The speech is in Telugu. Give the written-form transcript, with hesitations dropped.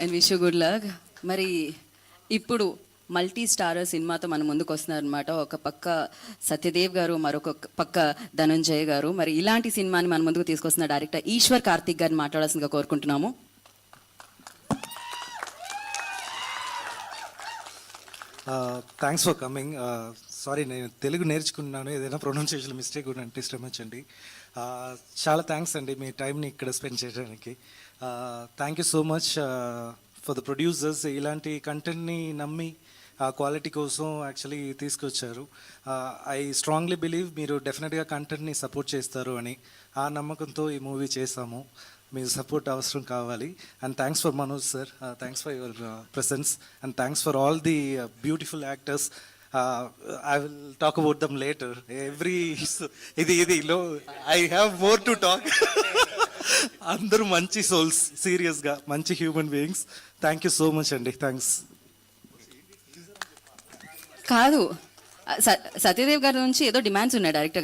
And wish you good luck. మరి ఇప్పుడు మల్టీ స్టారర్ సినిమాతో మన ముందుకు వస్తున్నారనమాట. ఒక పక్క సత్యదేవ్ గారు, మరొక పక్క ధనంజయ్ గారు. మరి ఇలాంటి సినిమాని మన ముందుకు తీసుకొస్తున్న డైరెక్టర్ ఈశ్వర్ కార్తిక్ గారిని మాట్లాడాల్సిందిగా కోరుకుంటున్నాము. Thanks for coming. సారీ, నేను తెలుగు నేర్చుకున్నాను, ఏదైనా ప్రొనౌన్సియేషన్ మిస్టేక్ కూడా అంటే శ్రమించండి. చాలా థ్యాంక్స్ అండి మీ టైంని ఇక్కడ స్పెండ్ చేయడానికి. Thank you so much for the producers. ఇలాంటి కంటెంట్ని నమ్మి ఆ క్వాలిటీ కోసం యాక్చువల్లీ తీసుకొచ్చారు. ఐ స్ట్రాంగ్లీ బిలీవ్ మీరు డెఫినెట్గా కంటెంట్ని సపోర్ట్ చేస్తారు అని. ఆ నమ్మకంతో ఈ మూవీ చేశాము. మీ సపోర్ట్ అవసరం కావాలి. And thanks for Manoj sir, thanks for your presence and thanks for all the beautiful actors. I will talk about them later. ఇదిలో I have more to talk. అందరూ మంచి సోల్స్, సీరియస్గా మంచి human beings. Thank you so much అండి. థ్యాంక్స్. కాదు, సత్యదేవ్ గారి నుంచి ఏదో డిమాండ్స్ ఉన్నాయి డైరెక్టర్ గారు.